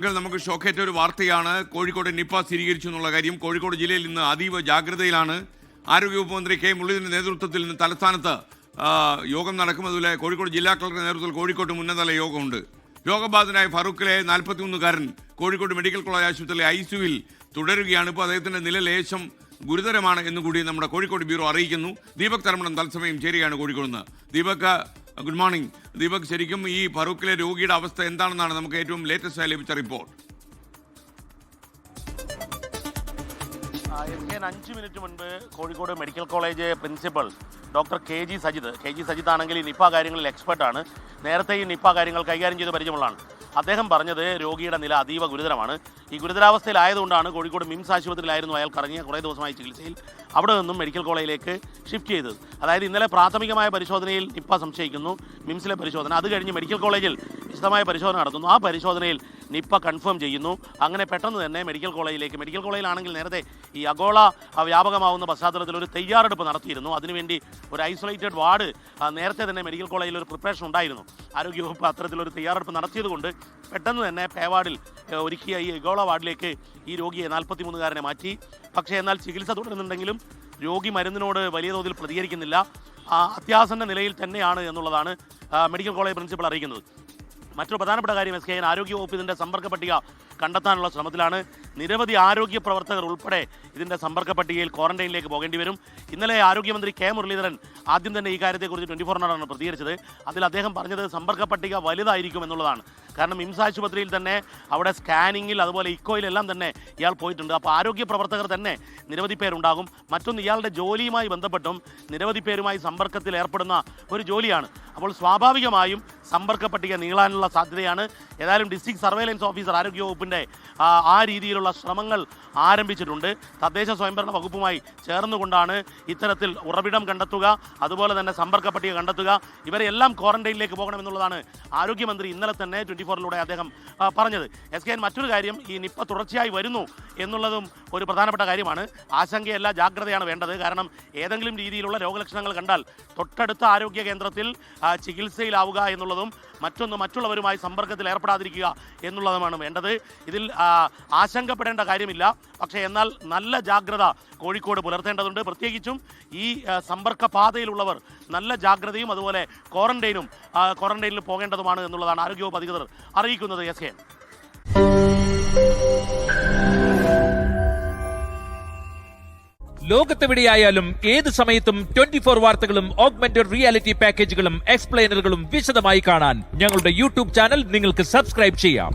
നമുക്ക് ഷോക്കേറ്റ ഒരു വാർത്തയാണ്. കോഴിക്കോട് നിപ്പ സ്ഥിരീകരിച്ചു എന്നുള്ള കാര്യം. കോഴിക്കോട് ജില്ലയിൽ ഇന്ന് അതീവ ജാഗ്രതയിലാണ്. ആരോഗ്യവകുപ്പ് മന്ത്രി കെ മുരളീധരന്റെ നേതൃത്വത്തിൽ ഇന്ന് തലസ്ഥാനത്ത് യോഗം നടക്കും. അതുപോലെ കോഴിക്കോട് ജില്ലാ കളക്ടറുടെ നേതൃത്വത്തിൽ കോഴിക്കോട്ട് ഉന്നതതല യോഗമുണ്ട്. രോഗബാധിതനായ ഫറൂഖിലെ 41കാരൻ കോഴിക്കോട് മെഡിക്കൽ കോളേജ് ആശുപത്രിയിലെ ICUവിൽ തുടരുകയാണ്. ഇപ്പോൾ അദ്ദേഹത്തിന്റെ നില ലേശം ഗുരുതരമാണ് എന്നുകൂടി നമ്മുടെ കോഴിക്കോട് ബ്യൂറോ അറിയിക്കുന്നു. ദീപക് തരമണം തത്സമയം ചേരുകയാണ് കോഴിക്കോട് നിന്ന്. Deepak, good morning. ദീപക്, ശരിക്കും ഈ ഫറൂഖിലെ രോഗിയുടെ അവസ്ഥ എന്താണെന്നാണ് നമുക്ക് ഏറ്റവും ലേറ്റസ്റ്റ് ആയി ലഭിച്ച റിപ്പോർട്ട്? 5 മിനിറ്റ് മുൻപ് Kozhikode medical college principal doctor KG Sajith ആണെങ്കിൽ ഈ നിപ്പ കാര്യങ്ങളിൽ എക്സ്പെർട്ടാണ്. നേരത്തെ ഈ നിപ്പ കാര്യങ്ങൾ കൈകാര്യം ചെയ്ത് പരിചയമുള്ളതാണ്. അദ്ദേഹം പറഞ്ഞത് രോഗിയുടെ നില അതീവ ഗുരുതരമാണ്. ഈ ഗുരുതരാവസ്ഥയിലായതുകൊണ്ടാണ് കോഴിക്കോട് മിംസ് ആശുപത്രിയിലായിരുന്നു അയാൾ കഴിഞ്ഞ കുറേ ദിവസമായി ചികിത്സയിൽ. അവിടെ നിന്നും മെഡിക്കൽ കോളേജിലേക്ക് ഷിഫ്റ്റ് ചെയ്തത്. അതായത് ഇന്നലെ പ്രാഥമികമായ പരിശോധനയിൽ നിപ്പ സംശയിക്കുന്നു, മിംസിലെ പരിശോധന. അത് കഴിഞ്ഞ് മെഡിക്കൽ കോളേജിൽ വിശദമായ പരിശോധന നടത്തുന്നു. ആ പരിശോധനയിൽ നിപ്പ കൺഫേം ചെയ്യുന്നു. അങ്ങനെ പെട്ടെന്ന് തന്നെ മെഡിക്കൽ കോളേജിലാണെങ്കിൽ നേരത്തെ ഈ അഗോള വ്യാപകമാവുന്ന പശ്ചാത്തലത്തിൽ ഒരു തയ്യാറെടുപ്പ് നടത്തിയിരുന്നു. അതിനുവേണ്ടി ഒരു ഐസൊലേറ്റഡ് വാർഡ് നേരത്തെ തന്നെ മെഡിക്കൽ കോളേജിൽ ഒരു പ്രിപ്പറേഷൻ ഉണ്ടായിരുന്നു. ആരോഗ്യവകുപ്പ് അത്തരത്തിലൊരു തയ്യാറെടുപ്പ് നടത്തിയതുകൊണ്ട് പെട്ടെന്ന് തന്നെ പേവാർഡിൽ ഒരുക്കിയ ഈ അഗോള വാർഡിലേക്ക് ഈ രോഗിയെ 43കാരനെ മാറ്റി. പക്ഷേ എന്നാൽ ചികിത്സ തുടരുന്നുണ്ടെങ്കിലും രോഗി മരുന്നിനോട് വലിയ തോതിൽ പ്രതികരിക്കുന്നില്ല. അത്യാസന്ന നിലയിൽ തന്നെയാണ് എന്നുള്ളതാണ് മെഡിക്കൽ കോളേജ് പ്രിൻസിപ്പൽ അറിയിക്കുന്നത്. മറ്റൊരു പ്രധാനപ്പെട്ട കാര്യം, SKN ആരോഗ്യവകുപ്പ് ഇതിൻ്റെ സമ്പർക്ക പട്ടിക കണ്ടെത്താനുള്ള ശ്രമത്തിലാണ്. നിരവധി ആരോഗ്യ പ്രവർത്തകർ ഉൾപ്പെടെ ഇതിൻ്റെ സമ്പർക്ക പട്ടികയിൽ ക്വാറന്റൈനിലേക്ക് പോകേണ്ടി വരും. ഇന്നലെ ആരോഗ്യമന്ത്രി കെ മുരളീധരൻ ആദ്യം തന്നെ ഈ കാര്യത്തെക്കുറിച്ച് 24 പ്രതികരിച്ചത്. അതിൽ അദ്ദേഹം പറഞ്ഞത് സമ്പർക്ക പട്ടിക വലുതായിരിക്കും എന്നുള്ളതാണ്. കാരണം മിംസ് ആശുപത്രിയിൽ തന്നെ അവിടെ സ്കാനിങ്ങിൽ അതുപോലെ ഇക്കോയിലെല്ലാം തന്നെ ഇയാൾ പോയിട്ടുണ്ട്. അപ്പോൾ ആരോഗ്യ പ്രവർത്തകർ തന്നെ നിരവധി പേരുണ്ടാകും. മറ്റൊന്ന്, ഇയാളുടെ ജോലിയുമായി ബന്ധപ്പെട്ടും നിരവധി പേരുമായി സമ്പർക്കത്തിൽ ഏർപ്പെടുന്ന ഒരു ജോലിയാണ്. അപ്പോൾ സ്വാഭാവികമായും സമ്പർക്ക പട്ടിക നീളാനുള്ള സാധ്യതയാണ്. ഏതായാലും ഡിസ്ട്രിക്ട് സർവൈലൻസ് ഓഫീസർ ആരോഗ്യവകുപ്പിൻ്റെ ആ രീതിയിലുള്ള ശ്രമങ്ങൾ ആരംഭിച്ചിട്ടുണ്ട്. തദ്ദേശ സ്വയംഭരണ വകുപ്പുമായി ചേർന്നുകൊണ്ടാണ് ഇത്തരത്തിൽ ഉറവിടം കണ്ടെത്തുക, അതുപോലെ തന്നെ സമ്പർക്ക പട്ടിക കണ്ടെത്തുക. ഇവരെല്ലാം ക്വാറന്റൈനിലേക്ക് പോകണമെന്നുള്ളതാണ് ആരോഗ്യമന്ത്രി ഇന്നലെ തന്നെ 24-ലൂടെ അദ്ദേഹം പറഞ്ഞത്. SKN മറ്റൊരു കാര്യം, ഈ നിപ്പ തുടർച്ചയായി വരുന്നു എന്നുള്ളതും ഒരു പ്രധാനപ്പെട്ട കാര്യമാണ്. ആശങ്കയല്ല, ജാഗ്രതയാണ് വേണ്ടത്. കാരണം ഏതെങ്കിലും രീതിയിലുള്ള രോഗലക്ഷണങ്ങൾ കണ്ടാൽ തൊട്ടടുത്ത ആരോഗ്യ കേന്ദ്രത്തിൽ ചികിത്സയിലാവുക എന്നുള്ളതും മറ്റൊന്ന് മറ്റുള്ളവരുമായി സമ്പർക്കത്തിൽ ഏർപ്പെടാതിരിക്കുക എന്നുള്ളതുമാണ് വേണ്ടത്. ഇതിൽ ആശങ്കപ്പെടേണ്ട കാര്യമില്ല. പക്ഷേ എന്നാൽ നല്ല ജാഗ്രത കോഴിക്കോട് പുലർത്തേണ്ടതുണ്ട്. പ്രത്യേകിച്ചും ഈ സമ്പർക്ക പാതയിലുള്ളവർ നല്ല ജാഗ്രതയും അതുപോലെ ക്വാറന്റൈനിൽ പോകേണ്ടതുമാണ് എന്നുള്ളതാണ് ആരോഗ്യവകുപ്പ് അധികൃതർ അറിയിക്കുന്നത്. SKN ലോകത്തെവിടെയായാലും ഏത് സമയത്തും 24 വാർത്തകളും ഓഗ്മെന്റഡ് റിയാലിറ്റി പാക്കേജുകളും എക്സ്പ്ലെയിനറുകളും വിശദമായി കാണാൻ ഞങ്ങളുടെ YouTube ചാനൽ നിങ്ങൾക്ക് സബ്സ്ക്രൈബ് ചെയ്യാം.